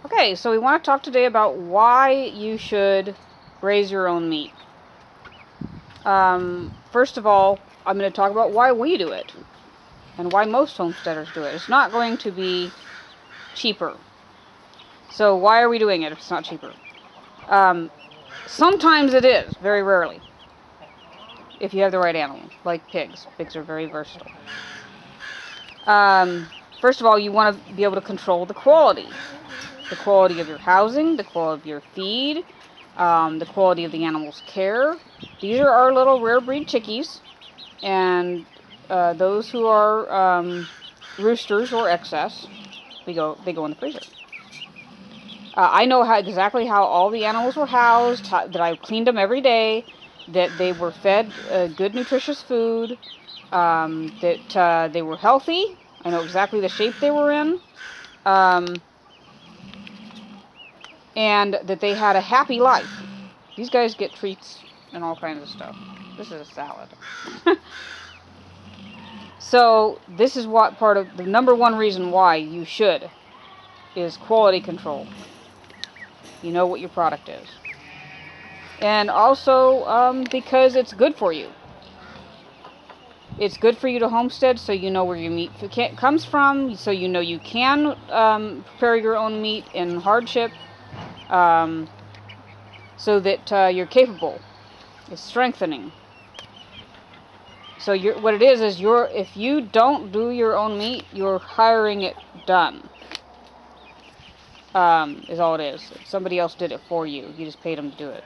Okay, so we want to talk today about why you should raise your own meat. First of all, I'm going to talk about why we do it and why most homesteaders do it. It's not going to be cheaper. So why are we doing it if it's not cheaper? Sometimes it is, very rarely, if you have the right animal, like pigs. Pigs are very versatile. First of all, you want to be able to control the quality. The quality of your housing, the quality of your feed, the quality of the animal's care. These are our little rare breed chickies, and those who are roosters or excess, they go in the freezer. I know exactly how all the animals were housed, that I cleaned them every day, that they were fed good nutritious food, that they were healthy. I know exactly the shape they were in. And that they had a happy life. These guys get treats and all kinds of stuff. This is a salad. So this is what part of the number one reason why you should is quality control. You know what your product is. And also because it's good for you. It's good for you to homestead, so you know where your meat comes from, so you know you can prepare your own meat in hardship, so that you're capable. It's strengthening. So what it is if you don't do your own meat, you're hiring it done. Is all it is. Somebody else did it for you. You just paid them to do it.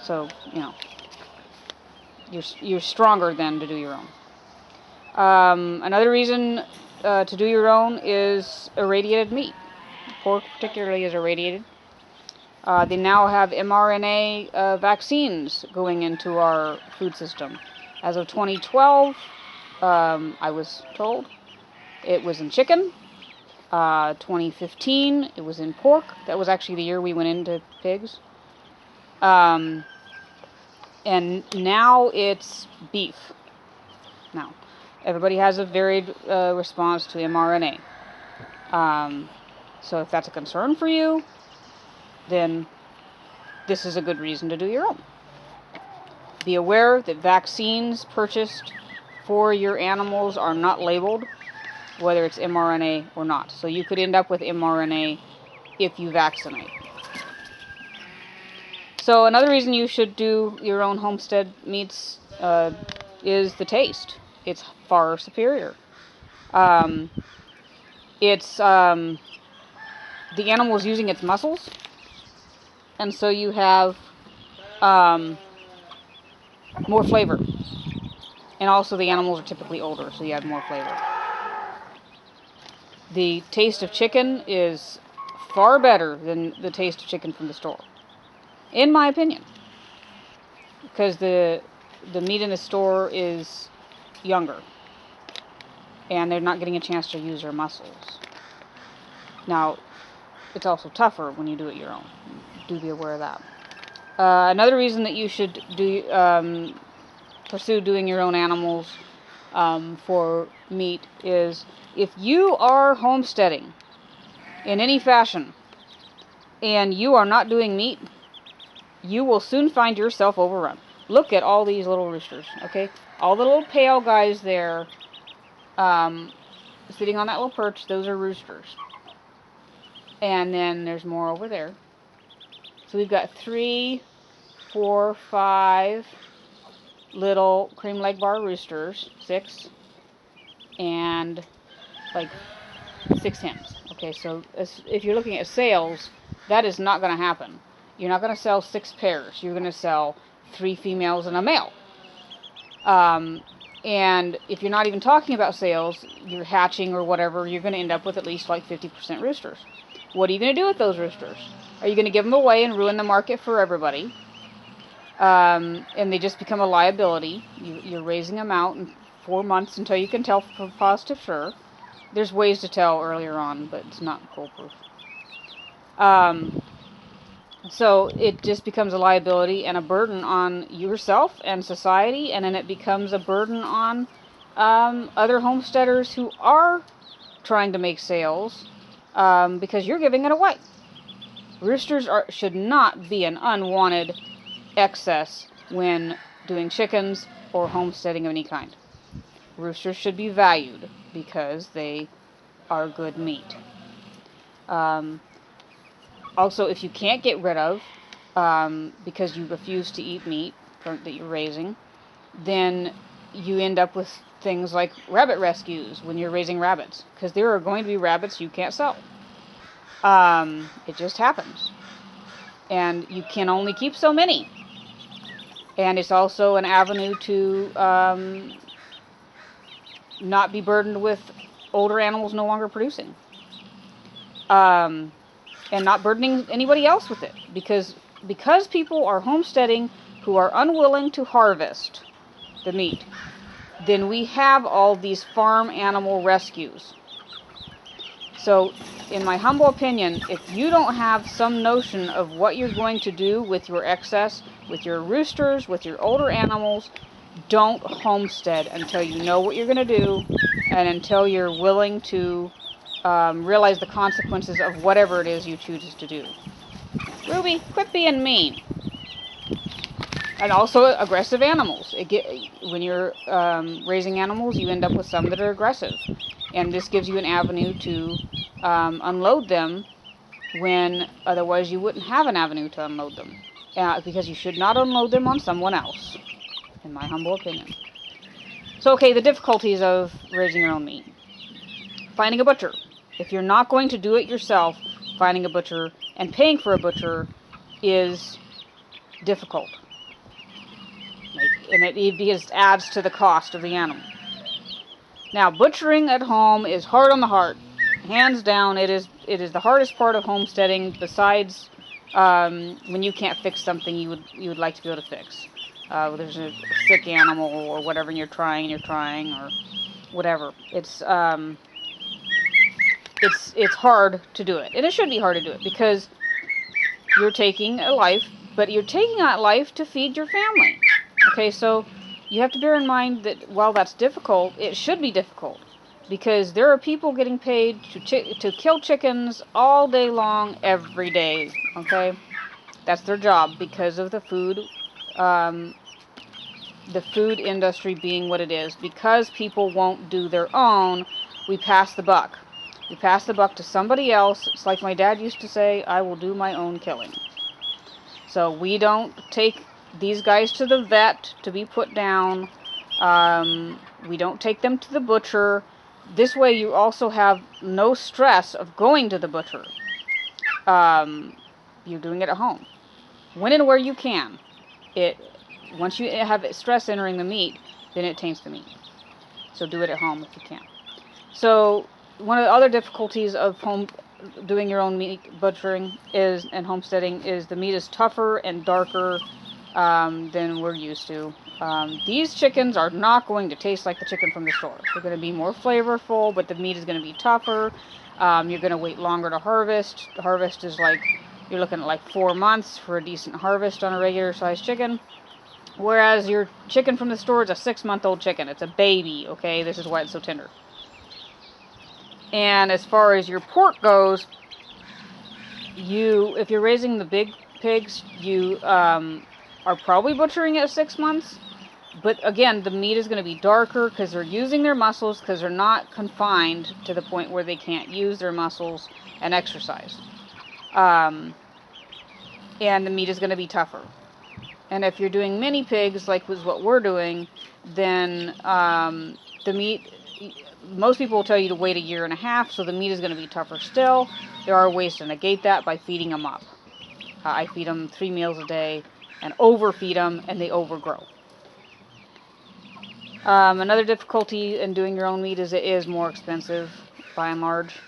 So you're stronger than to do your own. Another reason to do your own is irradiated meat. Pork particularly is irradiated. They now have mRNA vaccines going into our food system. As of 2012, I was told it was in chicken. 2015, it was in pork. That was actually the year we went into pigs. And now it's beef. Now, everybody has a varied response to mRNA. So if that's a concern for you, then this is a good reason to do your own. Be aware that vaccines purchased for your animals are not labeled, whether it's mRNA or not. So you could end up with mRNA if you vaccinate. So another reason you should do your own homestead meats is the taste. It's far superior. It's the animal is using its muscles, and so you have more flavor. And also the animals are typically older, so you have more flavor. The taste of chicken is far better than the taste of chicken from the store, in my opinion, because the meat in the store is younger, and they're not getting a chance to use their muscles. Now, it's also tougher when you do it your own. Do be aware of that. Another reason that you should pursue doing your own animals for meat is if you are homesteading in any fashion and you are not doing meat, you will soon find yourself overrun. Look at all these little roosters, okay? All the little pale guys there sitting on that little perch, those are roosters. And then there's more over there. So we've got 3, 4, 5 little cream leg bar roosters, 6, and like 6 hens. Okay, so if you're looking at sales, that is not going to happen. You're not going to sell 6 pairs. You're going to sell 3 females and a male. And if you're not even talking about sales, you're hatching or whatever, you're going to end up with at least like 50% roosters. What are you going to do with those roosters? Are you going to give them away and ruin the market for everybody? And they just become a liability. You're raising them out in 4 months until you can tell for positive sure. There's ways to tell earlier on, but it's not foolproof. So it just becomes a liability and a burden on yourself and society, and then it becomes a burden on other homesteaders who are trying to make sales because you're giving it away. Roosters should not be an unwanted excess when doing chickens or homesteading of any kind. Roosters should be valued because they are good meat. Also, if you can't get rid of, because you refuse to eat meat that you're raising, then you end up with things like rabbit rescues when you're raising rabbits, because there are going to be rabbits you can't sell. It just happens. And you can only keep so many. And it's also an avenue to not be burdened with older animals no longer producing. And not burdening anybody else with it. Because people are homesteading who are unwilling to harvest the meat, then we have all these farm animal rescues. So, in my humble opinion, if you don't have some notion of what you're going to do with your excess, with your roosters, with your older animals, don't homestead until you know what you're going to do and until you're willing to realize the consequences of whatever it is you choose to do. Ruby, quit being mean. And also aggressive animals. When you're raising animals, you end up with some that are aggressive. And this gives you an avenue to unload them when otherwise you wouldn't have an avenue to unload them. Because you should not unload them on someone else, in my humble opinion. So, okay, the difficulties of raising your own meat. Finding a butcher. If you're not going to do it yourself, finding a butcher and paying for a butcher is difficult. And it just adds to the cost of the animal. Now, butchering at home is hard on the heart. Hands down, it is the hardest part of homesteading, besides when you can't fix something you would like to be able to fix. There's a sick animal or whatever, and you're trying, or whatever. It's hard to do it. And it should be hard to do it, because you're taking a life, but you're taking that life to feed your family. Okay, so you have to bear in mind that while that's difficult, it should be difficult, because there are people getting paid to kill chickens all day long, every day. Okay, that's their job because of the food industry being what it is. Because people won't do their own, we pass the buck. We pass the buck to somebody else. It's like my dad used to say, I will do my own killing. So we don't take these guys to the vet to be put down. We don't take them to the butcher. This way you also have no stress of going to the butcher. You're doing it at home. When and where you can. Once you have stress entering the meat, then it taints the meat. So do it at home if you can. So one of the other difficulties of doing your own meat butchering and homesteading is the meat is tougher and darker than we're used to. These chickens are not going to taste like the chicken from the store. They're going to be more flavorful, but the meat is going to be tougher. You're going to wait longer to harvest. The harvest is you're looking at 4 months for a decent harvest on a regular sized chicken. Whereas your chicken from the store is a 6-month-old chicken. It's a baby, okay? This is why it's so tender. And as far as your pork goes, if you're raising the big pigs, you are probably butchering at 6 months. But again, the meat is going to be darker because they're using their muscles, because they're not confined to the point where they can't use their muscles and exercise. And the meat is going to be tougher. And if you're doing mini pigs, like was what we're doing, then the meat, most people will tell you to wait 1.5 years, so the meat is going to be tougher still. There are ways to negate that by feeding them up. I feed them 3 meals a day and overfeed them, and they overgrow. Another difficulty in doing your own meat is it is more expensive, by and large.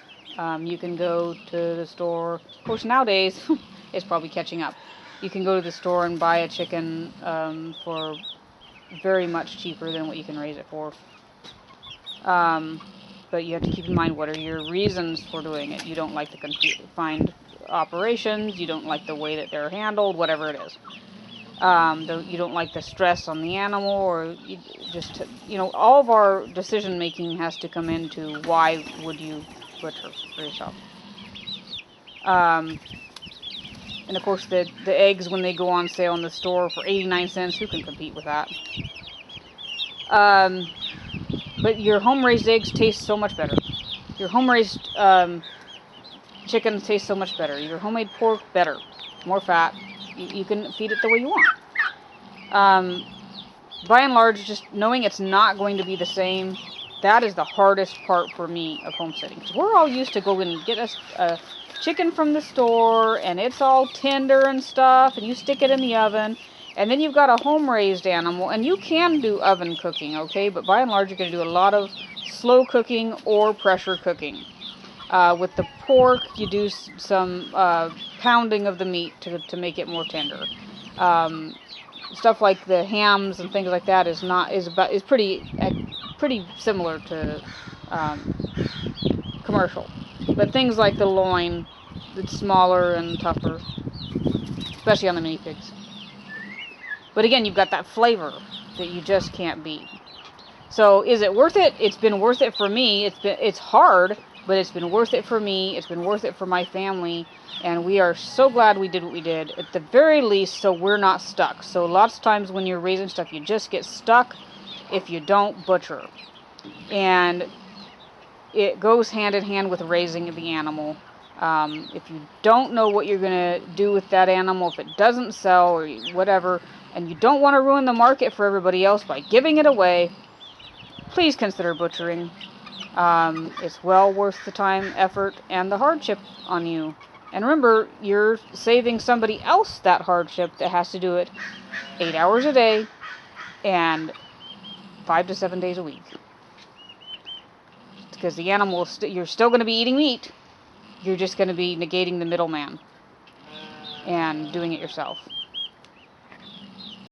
You can go to the store. Of course, nowadays, it's probably catching up. You can go to the store and buy a chicken for very much cheaper than what you can raise it for. But you have to keep in mind, what are your reasons for doing it. You don't like the confined operations. You don't like the way that they're handled, whatever it is. You don't like the stress on the animal, or all of our decision making has to come into why would you butcher for yourself. And of course, the eggs, when they go on sale in the store for 89 cents, who can compete with that? But your home-raised eggs taste so much better. Your home-raised chicken tastes so much better. Your homemade pork, better. More fat. You can feed it the way you want. By and large, just knowing it's not going to be the same, that is the hardest part for me of homesteading. Because we're all used to going and get a chicken from the store, and it's all tender and stuff, and you stick it in the oven, and then you've got a home-raised animal, and you can do oven cooking, okay? But by and large, you're going to do a lot of slow cooking or pressure cooking. With the pork, you do some pounding of the meat to make it more tender. Stuff like the hams and things like that is pretty similar to commercial. But things like the loin, it's smaller and tougher, especially on the mini pigs. But again, you've got that flavor that you just can't beat. So is it worth it? It's been worth it for me. It's hard, but it's been worth it for me. It's been worth it for my family. And we are so glad we did what we did, at the very least, so we're not stuck. So lots of times when you're raising stuff, you just get stuck if you don't butcher. And it goes hand in hand with raising the animal. If you don't know what you're going to do with that animal, if it doesn't sell or whatever, and you don't want to ruin the market for everybody else by giving it away, please consider butchering. It's well worth the time, effort, and the hardship on you. And remember, you're saving somebody else that hardship that has to do it 8 hours a day and 5 to 7 days a week. Because the animal, you're still going to be eating meat. You're just going to be negating the middleman and doing it yourself.